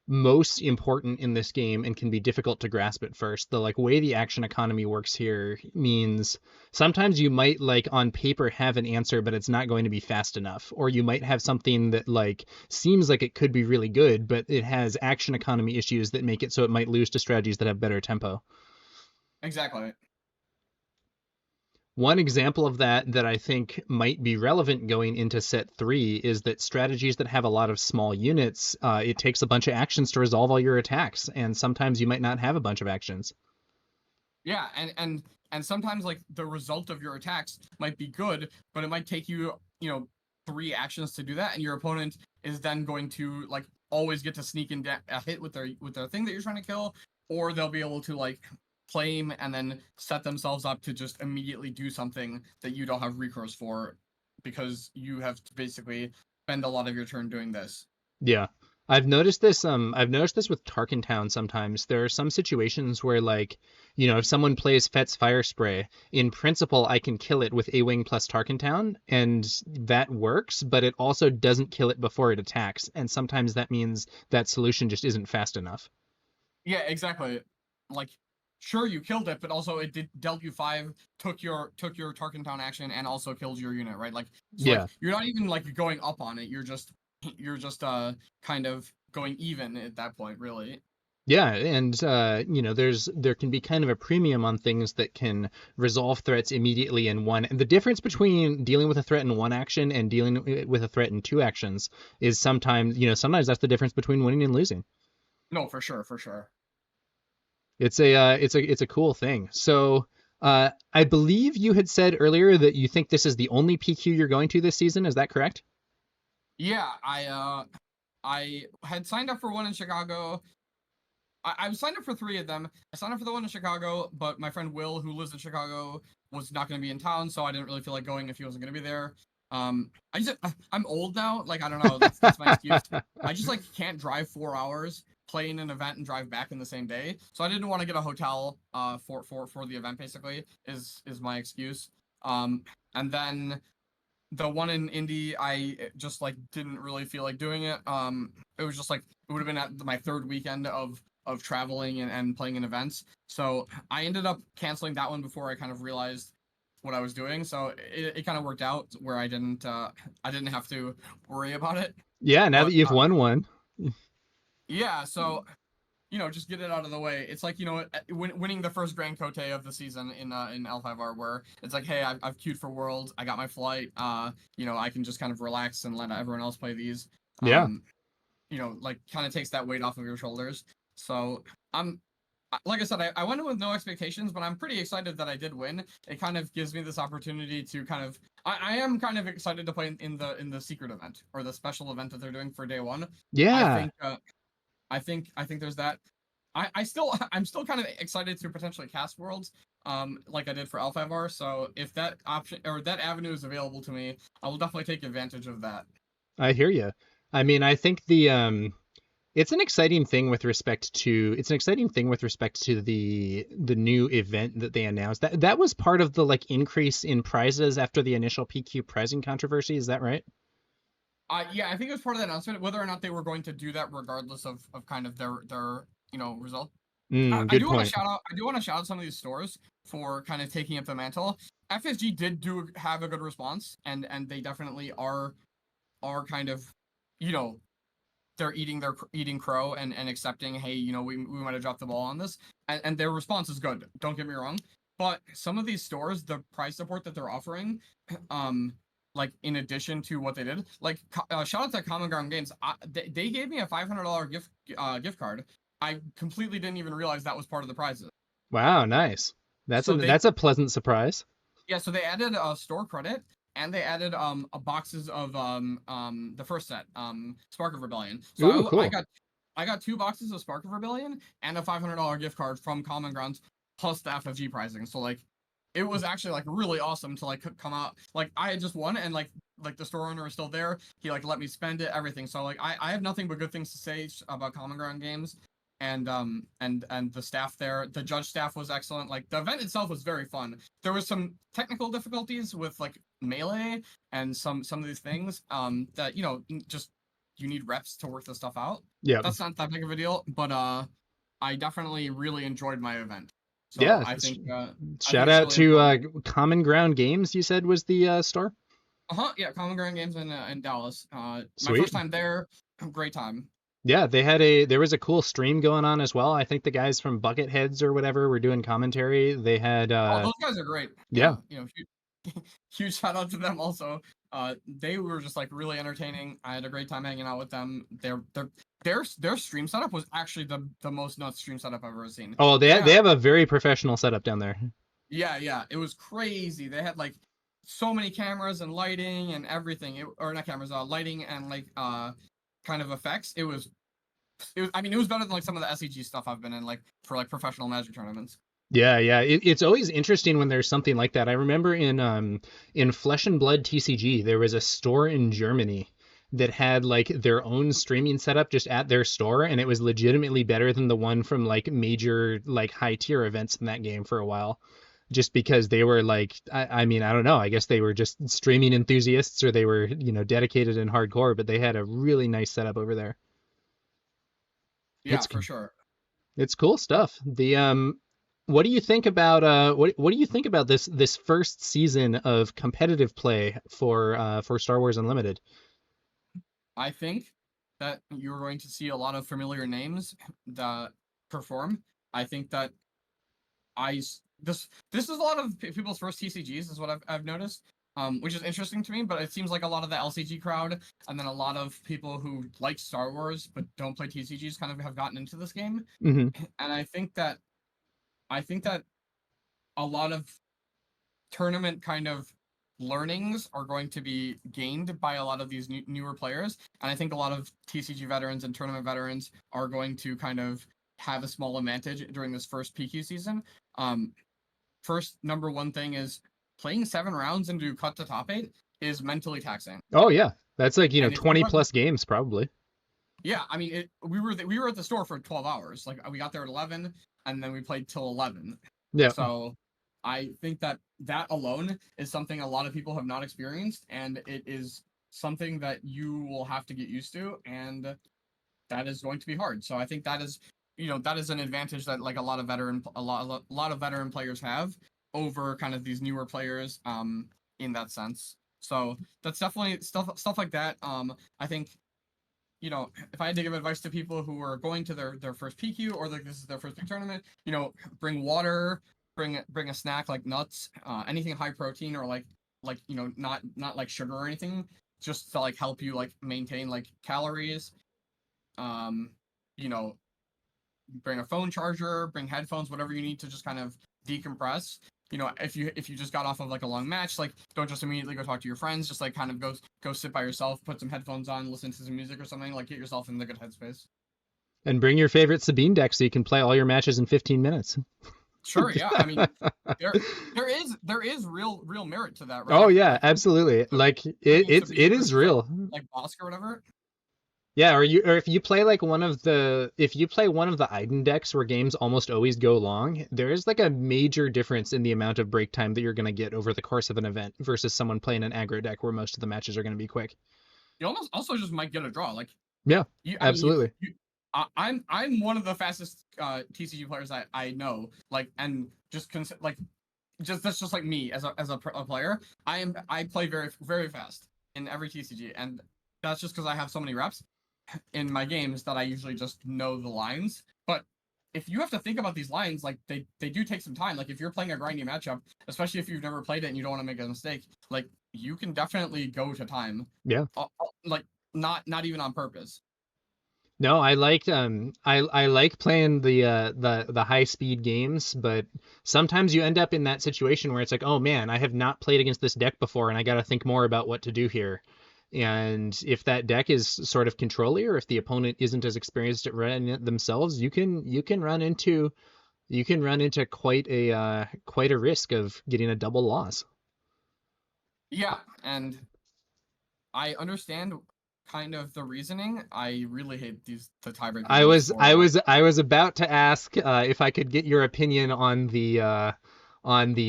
most important in this game and can be difficult to grasp at first. The like way the action economy works here means sometimes you might like on paper have an answer, but it's not going to be fast enough. Or you might have something that like seems like it could be really good, but it has action economy issues that make it so it might lose to strategies that have better tempo. Exactly. One example of that I think might be relevant going into set 3 is that strategies that have a lot of small units, it takes a bunch of actions to resolve all your attacks, and sometimes you might not have a bunch of actions. Yeah, and sometimes like the result of your attacks might be good, but it might take you, 3 actions to do that, and your opponent is then going to like always get to sneak in a hit with their thing that you're trying to kill, or they'll be able to like claim and then set themselves up to just immediately do something that you don't have recourse for because you have to basically spend a lot of your turn doing this. Yeah. I've noticed this with Tarkin Town sometimes. There are some situations where like, if someone plays Fett's Fire Spray, in principle I can kill it with A-Wing plus Tarkin Town, and that works, but it also doesn't kill it before it attacks, and sometimes that means that solution just isn't fast enough. Yeah, exactly. Like, sure, you killed it, but also it dealt you 5, took your Tarkin Town action, and also killed your unit, right? Like, so like Yeah. you're not even like going up on it. You're just kind of going even at that point, really. Yeah, and there can be kind of a premium on things that can resolve threats immediately in one. And the difference between dealing with a threat in one action and dealing with a threat in 2 actions is sometimes that's the difference between winning and losing. No, for sure, for sure. It's a cool thing. So, I believe you had said earlier that you think this is the only PQ you're going to this season. Is that correct? Yeah, I had signed up for one in Chicago. I signed up for 3 of them. I signed up for the one in Chicago, but my friend Will, who lives in Chicago, was not going to be in town, so I didn't really feel like going if he wasn't going to be there. I'm old now. Like, I don't know. That's my excuse. I just like can't drive 4 hours, play in an event, and drive back in the same day. So I didn't want to get a hotel for the event. Basically, is my excuse. And then the one in Indy, I just like didn't really feel like doing it. It was just like it would have been at my 3rd weekend of traveling and playing in events. So I ended up canceling that one before I kind of realized what I was doing. So it kind of worked out where I didn't have to worry about it. Yeah, now that But you've won one. yeah, so just get it out of the way. It's like, winning the first Grand Cote of the season in L5R, where it's like, hey, I've queued for Worlds, I got my flight, I can just kind of relax and let everyone else play these. Yeah. Like kind of takes that weight off of your shoulders. So like I said, I went in with no expectations, but I'm pretty excited that I did win. It kind of gives me this opportunity to kind of, I am kind of excited to play in the secret event or the special event that they're doing for day 1. I Yeah. think I think there's that. I'm still kind of excited to potentially cast Worlds, like I did for L5R. So if that option or that avenue is available to me, I will definitely take advantage of that. I hear you. I mean, I think it's an exciting thing with respect to the new event that they announced. That was part of the like increase in prizes after the initial PQ pricing controversy. Is that right? Yeah, I think it was part of that announcement. Whether or not they were going to do that, regardless of kind of their result. I Good do want to point. shout out. I do want to shout out some of these stores for kind of taking up the mantle. FSG did have a good response, and they definitely are kind of, you know, they're eating crow and accepting, hey, we might have dropped the ball on this, and their response is good. Don't get me wrong, but some of these stores, the price support that they're offering, like in addition to what they did, like shout out to Common Ground Games. They gave me a $500 gift card. I completely didn't even realize that was part of the prizes. Wow, nice. That's So a that's a pleasant surprise. so they added a store credit, and they added a boxes of the first set, Spark of Rebellion. So Ooh, I cool. got 2 boxes of Spark of Rebellion and a $500 gift card from Common Grounds plus the FFG pricing. So like it was actually like really awesome to like come out. Like I had just won, and like the store owner is still there. He like let me spend it, everything. So like I have nothing but good things to say about Common Ground Games. And the staff there, the judge staff was excellent. Like the event itself was very fun. There was some technical difficulties with like melee and some of these things that just you need reps to work this stuff out. Yeah. That's not that big of a deal, but I definitely really enjoyed my event. So Yeah. I think Shout it's out really to important. Common Ground Games, you said was the store? Yeah, Common Ground Games in Dallas. My Sweet. first time there, great time. Yeah, there was a cool stream going on as well. I think the guys from Bucketheads or whatever were doing commentary. They had Oh, those guys are great. yeah. Huge shout out to them also. They were just like really entertaining. I had a great time hanging out with them. Their stream setup was actually the most nuts stream setup I've ever seen. Oh, they have a very professional setup down there. Yeah, it was crazy. They had like so many cameras and lighting and everything. Or not cameras, lighting and like kind of effects. It was I mean, it was better than like some of the SEG stuff I've been in like for like professional Magic tournaments. Yeah. It's always interesting when there's something like that. I remember in Flesh and Blood TCG, there was a store in Germany that had like their own streaming setup just at their store, and it was legitimately better than the one from like major like high tier events in that game for a while. Just because they were like, I mean, I don't know. I guess they were just streaming enthusiasts, or they were, dedicated and hardcore, but they had a really nice setup over there. Yeah, It's for sure. it's cool stuff. What do you think about what do you think about this first season of competitive play for Star Wars Unlimited? I think that you're going to see a lot of familiar names that perform. I think that this is a lot of people's first TCGs is what I've noticed, which is interesting to me. But it seems like a lot of the LCG crowd and then a lot of people who like Star Wars but don't play TCGs kind of have gotten into this game. Mm-hmm. And I think that a lot of tournament kind of learnings are going to be gained by a lot of these newer players, and I think a lot of TCG veterans and tournament veterans are going to kind of have a small advantage during this first PQ season. First, number one thing is playing 7 rounds into cut to top 8 is mentally taxing. Oh yeah, that's like 20 have, plus games probably. Yeah, I mean, we were at the store for 12 hours. Like we got there at 11, and then we played till 11. Yeah. So I think that alone is something a lot of people have not experienced, and it is something that you will have to get used to, and that is going to be hard. So I think that is, that is an advantage that like a lot of veteran players have over kind of these newer players in that sense. So that's definitely stuff like that. I think, if I had to give advice to people who are going to their first PQ or like this is their first big tournament, bring water, bring a snack like nuts, anything high protein or like not like sugar or anything, just to like help you like maintain like calories. Bring a phone charger, bring headphones, whatever you need to just kind of decompress. If you just got off of like a long match, like don't just immediately go talk to your friends, just like kind of go sit by yourself, put some headphones on, listen to some music or something, like get yourself in the good headspace. And bring your favorite Sabine deck so you can play all your matches in 15 minutes. Sure, yeah. I mean, there is real merit to that, right? Oh yeah, absolutely. Like it is real. Like Bosk or whatever. Yeah, or if you play like one of the Iden decks where games almost always go long, there is like a major difference in the amount of break time that you're gonna get over the course of an event versus someone playing an aggro deck where most of the matches are gonna be quick. You almost also just might get a draw. Like yeah, absolutely. I'm one of the fastest TCG players I know. Like and just that's just like me as a player. I play very very fast in every TCG, and that's just because I have so many reps in my games that I usually just know the lines. But if you have to think about these lines, like they do take some time. Like if you're playing a grindy matchup, especially if you've never played it and you don't want to make a mistake, like you can definitely go to time. Yeah. Like not even on purpose. No, I liked I like playing the high speed games, but sometimes you end up in that situation where it's like, oh man, I have not played against this deck before and I got to think more about what to do here. And if that deck is sort of controlly, or if the opponent isn't as experienced at running it themselves, you can run into quite a risk of getting a double loss. Yeah, and I understand kind of the reasoning. I really hate the tiebreak. I was about to ask if I could get your opinion on the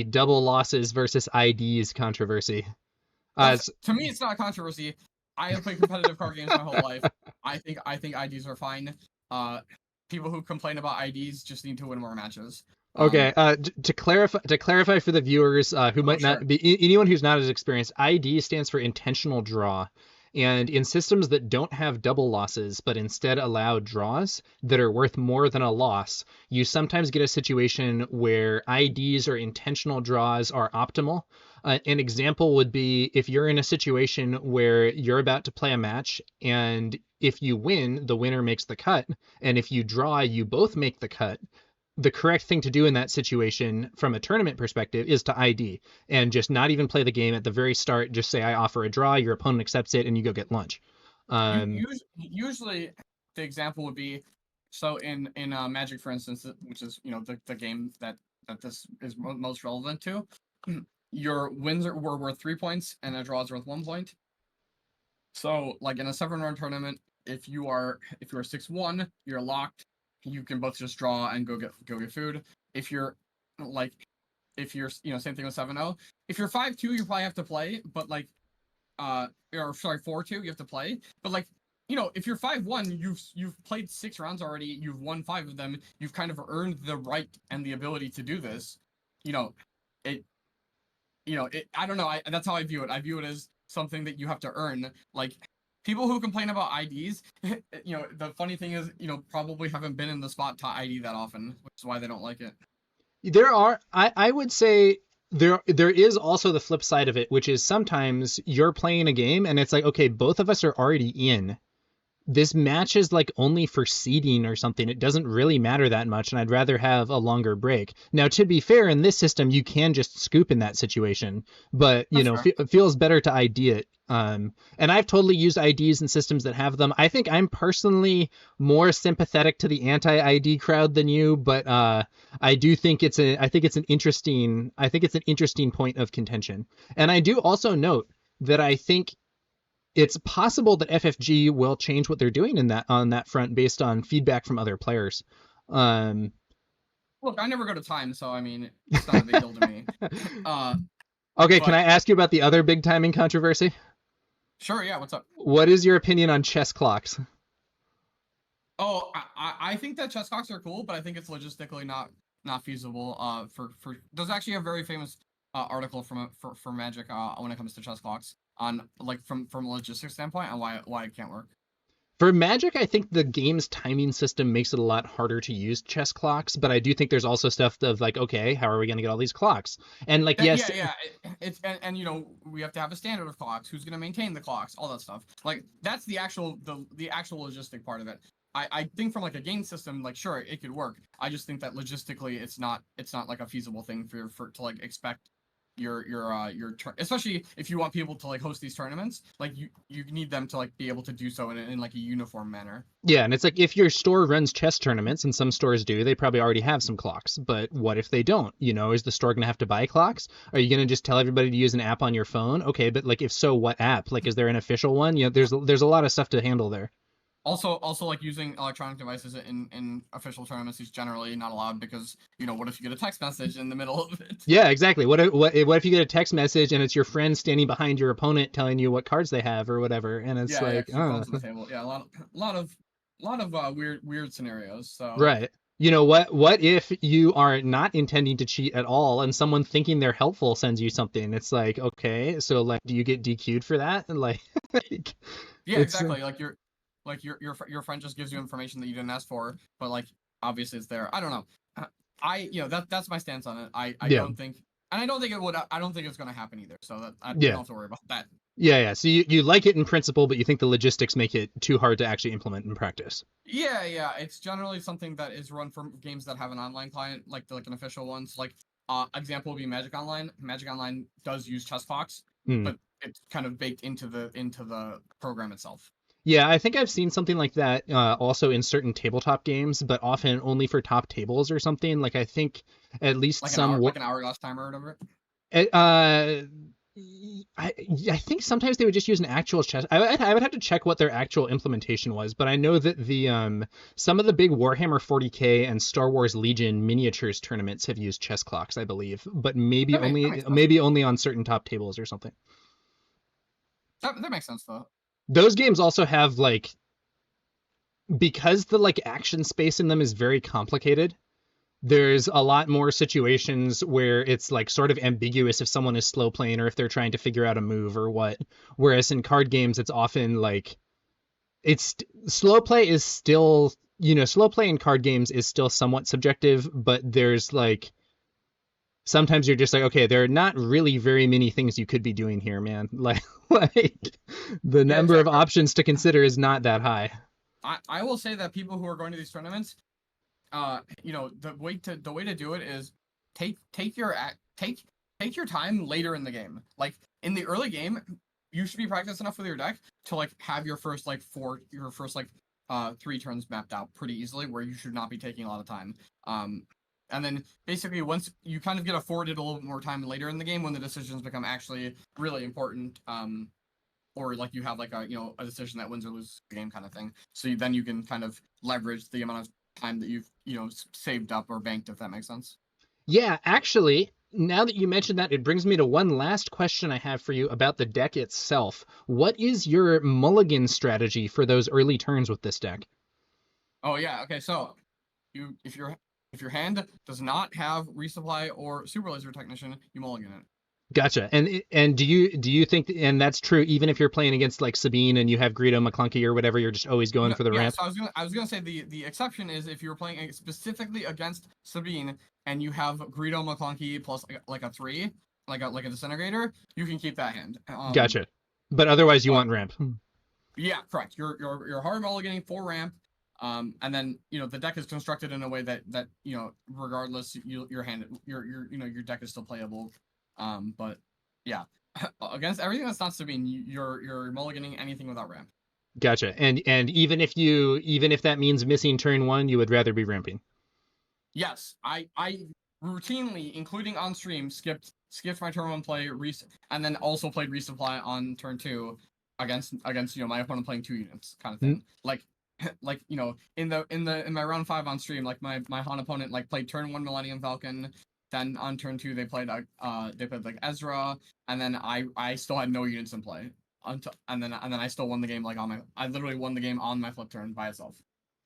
double losses versus IDs controversy. To me, it's not a controversy. I have played competitive card games my whole life. I think IDs are fine. People who complain about IDs just need to win more matches. Okay, to clarify for the viewers who might Sure. not be anyone who's not as experienced, ID stands for intentional draw. And in systems that don't have double losses, but instead allow draws that are worth more than a loss, you sometimes get a situation where IDs or intentional draws are optimal. An example would be if you're in a situation where you're about to play a match, and if you win, the winner makes the cut, and if you draw, you both make the cut. The correct thing to do in that situation from a tournament perspective is to ID and just not even play the game at the very start. Just say, I offer a draw, your opponent accepts it, and you go get lunch. Usually, the example would be, so in Magic, for instance, which is the game that this is most relevant to, your wins were worth 3 points and a draw is worth 1 point. So like in a 7-round tournament, if you are 6-1, you're locked. You can both just draw and go get food. If you're same thing with 7-0. If you're 5-2, you probably have to play, but like or sorry, 4-2, you have to play. But like, if you're 5-1, you've played 6 rounds already, you've won 5 of them, you've kind of earned the right and the ability to do this. I don't know, that's how I view it. I view it as something that you have to earn. Like, people who complain about IDs, the funny thing is, probably haven't been in the spot to ID that often, which is why they don't like it. I would say there is also the flip side of it, which is sometimes you're playing a game and it's like, okay, both of us are already in. This match is like only for seeding or something. It doesn't really matter that much, and I'd rather have a longer break. Now, to be fair, in this system, you can just scoop in that situation, but it feels better to ID it. And I've totally used IDs in systems that have them. I think I'm personally more sympathetic to the anti-ID crowd than you, but I do think it's an interesting point of contention. And I do also note that I think it's possible that FFG will change what they're doing on that front based on feedback from other players. Look, I never go to time, so I mean, it's not a big deal to me. Okay, can I ask you about the other big timing controversy? Sure, yeah, what's up? What is your opinion on chess clocks? Oh, I think that chess clocks are cool, but I think it's logistically not feasible. There's actually a very famous article for Magic when it comes to chess clocks on like from a logistics standpoint and why it can't work. For Magic, I think the game's timing system makes it a lot harder to use chess clocks, but I do think there's also stuff of like, okay, how are we going to get all these clocks? And like, yes, it's we have to have a standard of clocks. Who's going to maintain the clocks? All that stuff. Like, that's the actual logistic part of it. I think from like a game system, like, sure, it could work. I just think that logistically, it's not like a feasible thing for to like expect your especially if you want people to like host these tournaments, like you need them to like be able to do so in like a uniform manner. Yeah, and it's like if your store runs chess tournaments, and some stores do, they probably already have some clocks. But what if they don't? Is the store going to have to buy clocks? Are you going to just tell everybody to use an app on your phone? Okay, but like if so, what app? Like, is there an official one? There's a lot of stuff to handle there. Also, like using electronic devices in official tournaments is generally not allowed because what if you get a text message in the middle of it? Yeah, exactly. What if you get a text message and it's your friend standing behind your opponent telling you what cards they have or whatever, and it's the table. Yeah, a lot of weird scenarios. So right. What if you are not intending to cheat at all and someone thinking they're helpful sends you something? It's like, okay, so like, do you get DQ'd for that? And like, yeah, exactly. Like your friend just gives you information that you didn't ask for, but like obviously it's there. I don't know. That's my stance on it. I don't think it's gonna happen either. So I don't have to worry about that. Yeah. So you like it in principle, but you think the logistics make it too hard to actually implement in practice. Yeah. It's generally something that is run for games that have an online client, like an official ones. Like example would be Magic Online. Magic Online does use chess clocks, but it's kind of baked into the program itself. Yeah, I think I've seen something like that also in certain tabletop games, but often only for top tables or something. Like, I think at least like some like an hourglass timer or whatever. I think sometimes they would just use an actual chess. I would have to check what their actual implementation was, but I know that the some of the big Warhammer 40K and Star Wars Legion miniatures tournaments have used chess clocks, I believe, but maybe only on certain top tables or something. That makes sense though. those games also have like, because the like action space in them is very complicated, there's a lot more situations where it's like sort of ambiguous if someone is slow playing or if they're trying to figure out a move or what. Whereas in card games, it's often like it's slow play is still, slow play in card games is still somewhat subjective, but there's like sometimes you're just like, okay, there are not really very many things you could be doing here, man. Like the Yeah, number of exactly. options to consider is not that high. I will say that people who are going to these tournaments, the way to do it is take your time later in the game. Like in the early game, you should be practiced enough with your deck to like have your first like 3 turns mapped out pretty easily, where you should not be taking a lot of time. And then basically once you kind of get afforded a little bit more time later in the game when the decisions become actually really important, or like you have like a decision that wins or loses the game kind of thing. So then you can kind of leverage the amount of time that you've saved up or banked, if that makes sense. Yeah, actually, now that you mentioned that, it brings me to one last question I have for you about the deck itself. What is your mulligan strategy for those early turns with this deck? Oh yeah, okay. So if your hand does not have resupply or super laser technician, you mulligan it. Gotcha. And do you think, and that's true even if you're playing against like Sabine and you have Greedo McClunky or whatever, you're just always going No, for the yeah, ramp? so I was gonna say the exception is if you're playing specifically against Sabine and you have Greedo McClunky plus like a 3, like a disintegrator, you can keep that hand. Gotcha. But otherwise you But want ramp. yeah, correct. You're hard mulliganing for ramp. And then the deck is constructed in a way that regardless your hand your deck is still playable. But yeah, against everything that's not Sabine, you're mulliganing anything without ramp. Gotcha. And even if that means missing turn one, you would rather be ramping. Yes, I routinely, including on stream, skipped my turn one play, and then also played resupply on turn two against my opponent playing 2 units kind of thing. Like in my round 5 on stream, like my Han opponent like played turn 1 Millennium Falcon, then on turn 2 they played like Ezra, and then I still had no units in play until and then I still won the game like I literally won the game on my flip turn by itself.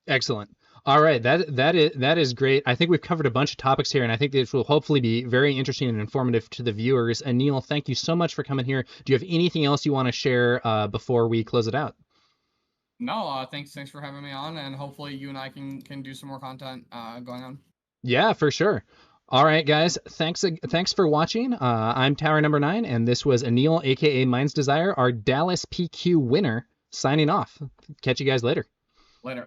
Excellent. All right, that is great. I think we've covered a bunch of topics here, and I think this will hopefully be very interesting and informative to the viewers. Aneil, thank you so much for coming here. Do you have anything else you want to share before we close it out? No, thanks for having me on, and hopefully you and I can do some more content going on. Yeah, for sure. All right, guys. Thanks for watching. I'm Tower Number 9, and this was Aneil, aka MindsDesire, our Dallas PQ winner, signing off. Catch you guys later. Later.